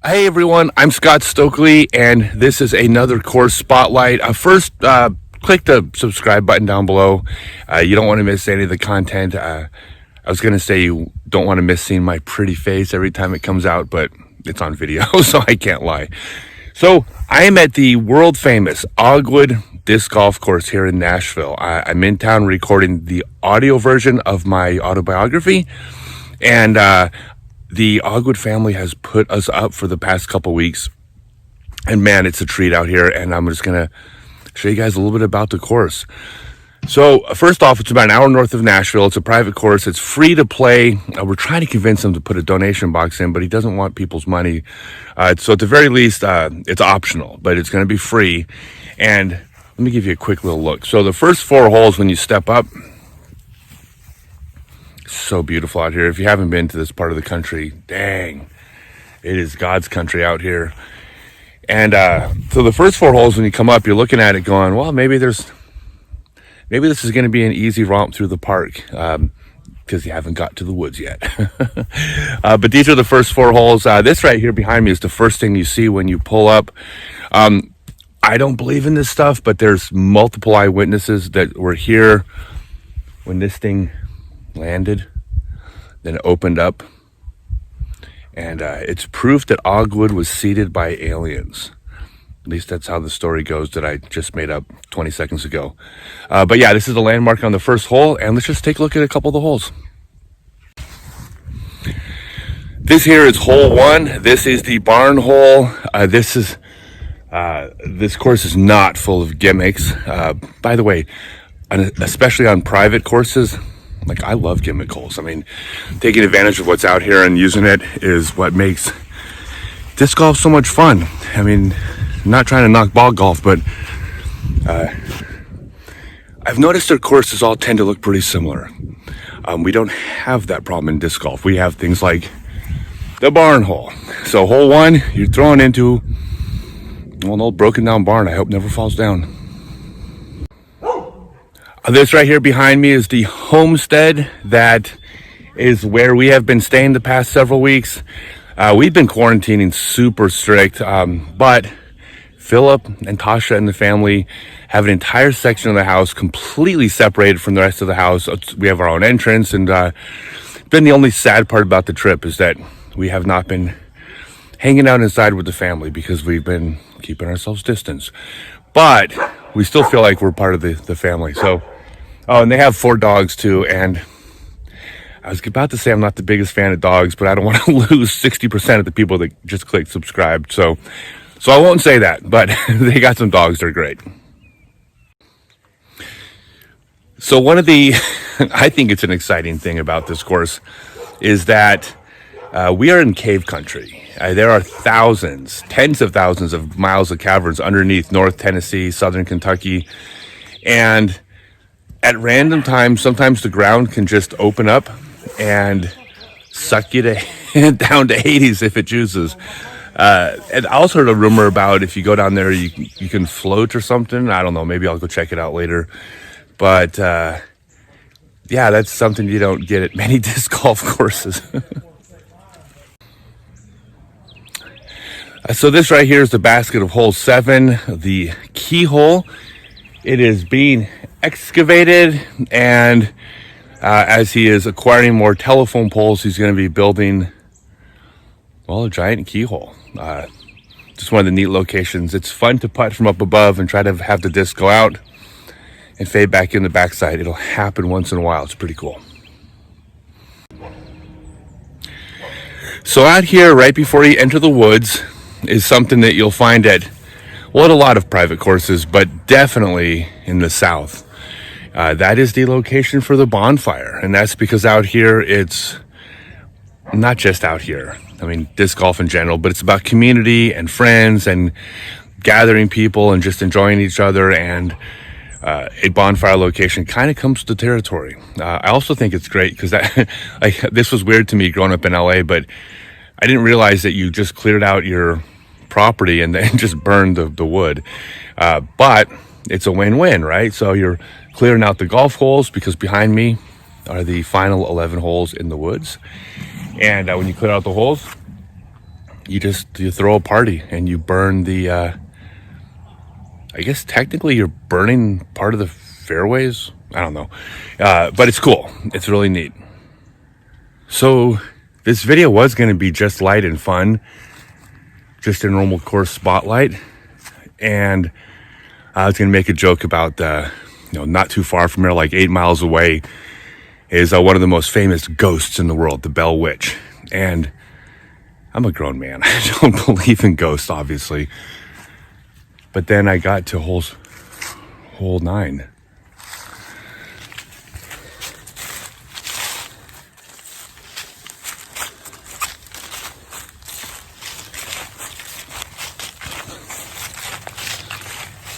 Hey everyone, I'm Scott Stokely, and this is another course spotlight. First, click the subscribe button down below. You don't want to miss any of the content. I was going to say you don't want to miss seeing my pretty face every time it comes out, but it's on video, so I can't lie. So I am at the world famous Oggwood Disc Golf Course here in Nashville. I'm in town recording the audio version of my autobiography, and the Oggwood family has put us up for the past couple weeks, and man, it's a treat out here. And I'm just gonna show you guys a little bit about the course. So first off, it's about an hour north of Nashville. It's a private course. It's free to play. We're trying to convince him to put a donation box in, but he doesn't want people's money. So at the very least, it's optional, but it's going to be free. And let me give you a quick little look. So the first 4 holes, when you step up, so beautiful out here. If you haven't been to this part of the country, dang, it is God's country out here. And so the first 4 holes, when you come up, you're looking at it going, well, maybe this is going to be an easy romp through the park, because you haven't got to the woods yet. But these are the first 4 holes. This right here behind me is the first thing you see when you pull up. I don't believe in this stuff, but there's multiple eyewitnesses that were here when this thing landed, then it opened up, and it's proof that Oggwood was seeded by aliens. At least that's how the story goes that I just made up 20 seconds ago. But yeah, this is a landmark on the first hole, and let's just take a look at a couple of the holes. This here is hole 1. This is the barn hole. This course is not full of gimmicks. By the way, especially on private courses, like, I love gimmick holes. I mean, taking advantage of what's out here and using it is what makes disc golf so much fun. I mean, I'm not trying to knock ball golf, but I've noticed their courses all tend to look pretty similar. We don't have that problem in disc golf. We have things like the barn hole. So hole 1, you're throwing into, well, an old broken down barn I hope never falls down. This right here behind me is the Homestead. That is where we have been staying the past several weeks. We've been quarantining super strict, but Philip and Tasha and the family have an entire section of the house completely separated from the rest of the house. We have our own entrance, and been the only sad part about the trip is that we have not been hanging out inside with the family because we've been keeping ourselves distance. But we still feel like we're part of the family. So, oh, and they have 4 dogs too. And I was about to say I'm not the biggest fan of dogs, but I don't want to lose 60% of the people that just clicked subscribe. So I won't say that, but they got some dogs. They're great. So one of the, I think it's an exciting thing about this course is that we are in cave country. There are thousands, tens of thousands of miles of caverns underneath North Tennessee, Southern Kentucky. And at random times, sometimes the ground can just open up and suck you down to Hades if it chooses. And I also heard a rumor about if you go down there, you can float or something. I don't know. Maybe I'll go check it out later. But yeah, that's something you don't get at many disc golf courses. So this right here is the basket of hole 7, the key hole. It is being excavated, and as he is acquiring more telephone poles, he's going to be building, well, a giant keyhole. Just one of the neat locations. It's fun to putt from up above and try to have the disc go out and fade back in the backside. It'll happen once in a while. It's pretty cool. So out here, right before you enter the woods, is something that you'll find at, well, at a lot of private courses, but definitely in the South. That is the location for the Bonfire, and that's because out here, it's not just out here. I mean, disc golf in general, but it's about community and friends and gathering people and just enjoying each other, and a bonfire location kind of comes to the territory. I also think it's great because like, this was weird to me growing up in LA, but I didn't realize that you just cleared out your property and then just burned the wood. But it's a win-win, right? So you're clearing out the golf holes because behind me are the final 11 holes in the woods. And when you clear out the holes, you throw a party and you burn the I guess technically you're burning part of the fairways. I don't know, but it's cool. It's really neat. So this video was going to be just light and fun, just a normal course spotlight, and I was going to make a joke about not too far from here, like 8 miles away, is one of the most famous ghosts in the world, the Bell Witch. And I'm a grown man. I don't believe in ghosts, obviously. But then I got to hole 9.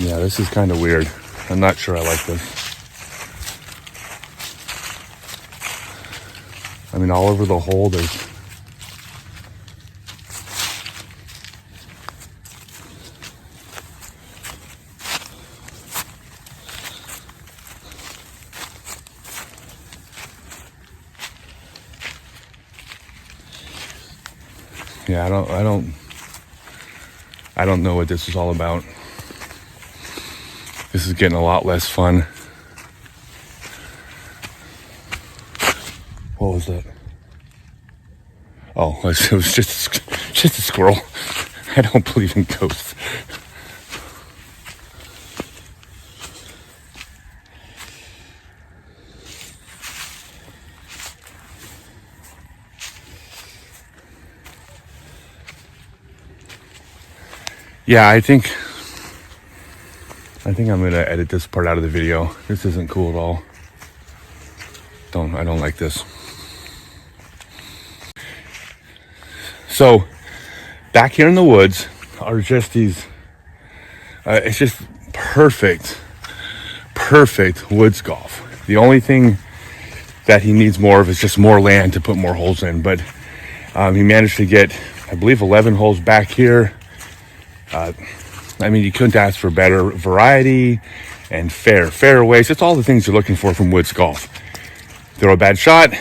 Yeah, this is kind of weird. I'm not sure I like this. I mean, all over the hole there's yeah, I don't know what this is all about. This is getting a lot less fun. What was that? Oh, it was just a squirrel. I don't believe in ghosts. Yeah, I think I'm gonna edit this part out of the video. This isn't cool at all. I don't like this. So back here in the woods are just these it's just perfect woods golf. The only thing that he needs more of is just more land to put more holes in, but he managed to get, I believe, 11 holes back here. I mean, you couldn't ask for better variety and fairways. It's all the things you're looking for from woods golf. Throw a bad shot,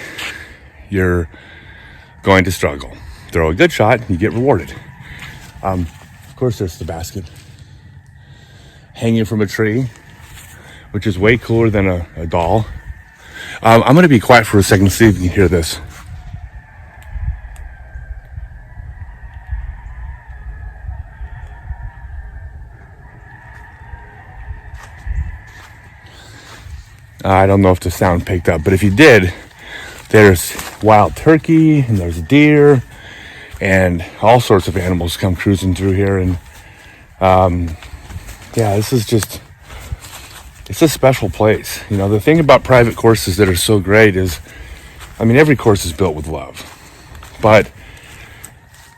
you're going to struggle. Throw a good shot, you get rewarded. Of course, there's the basket hanging from a tree, which is way cooler than a doll. I'm going to be quiet for a second to see if you can hear this. I don't know if the sound picked up, but if you did, there's wild turkey and there's deer and all sorts of animals come cruising through here. And this is just, it's a special place. You know, the thing about private courses that are so great is, I mean, every course is built with love, but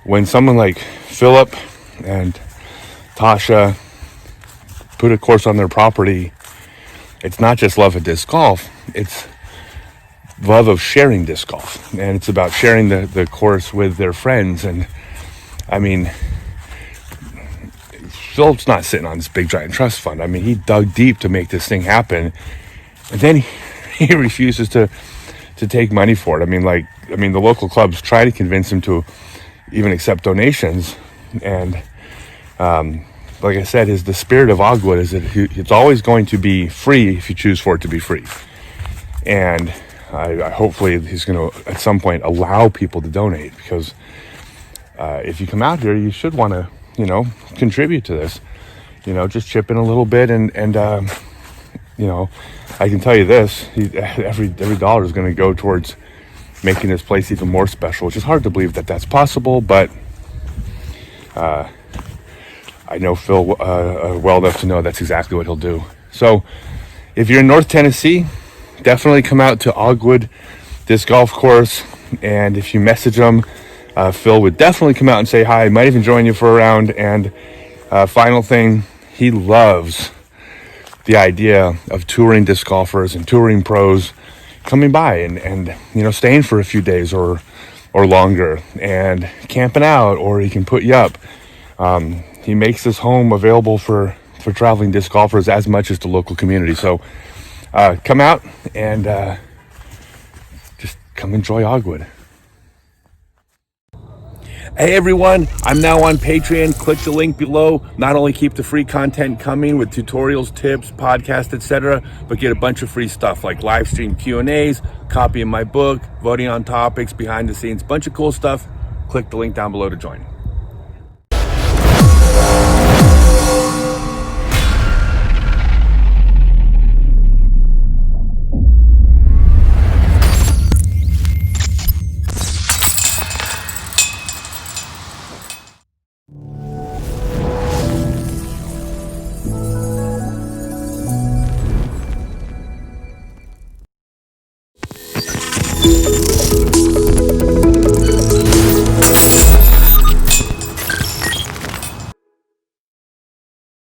when someone like Philip and Tasha put a course on their property, it's not just love of disc golf, it's love of sharing disc golf. And it's about sharing the course with their friends. And I mean, Philip's not sitting on this big giant trust fund. I mean, he dug deep to make this thing happen. And then he refuses to take money for it. I mean, the local clubs try to convince him to even accept donations. And like I said, the spirit of Oggwood is that it's always going to be free if you choose for it to be free. And I hopefully he's going to, at some point, allow people to donate, because if you come out here, you should want to, contribute to this. Just chip in a little bit, and I can tell you this: every dollar is going to go towards making this place even more special, which is hard to believe that that's possible, but I know Phil well enough to know that's exactly what he'll do. So if you're in North Tennessee, definitely come out to Oggwood Disc Golf Course. And if you message him, Phil would definitely come out and say hi. Might even join you for a round. And final thing, he loves the idea of touring disc golfers and touring pros coming by and staying for a few days or longer and camping out, or he can put you up. He makes this home available for traveling disc golfers as much as the local community. So come out and just come enjoy Oggwood. Hey everyone, I'm now on Patreon. Click the link below. Not only keep the free content coming with tutorials, tips, podcasts, etc., but get a bunch of free stuff like live stream Q&As, copy of my book, voting on topics, behind the scenes, bunch of cool stuff. Click the link down below to join.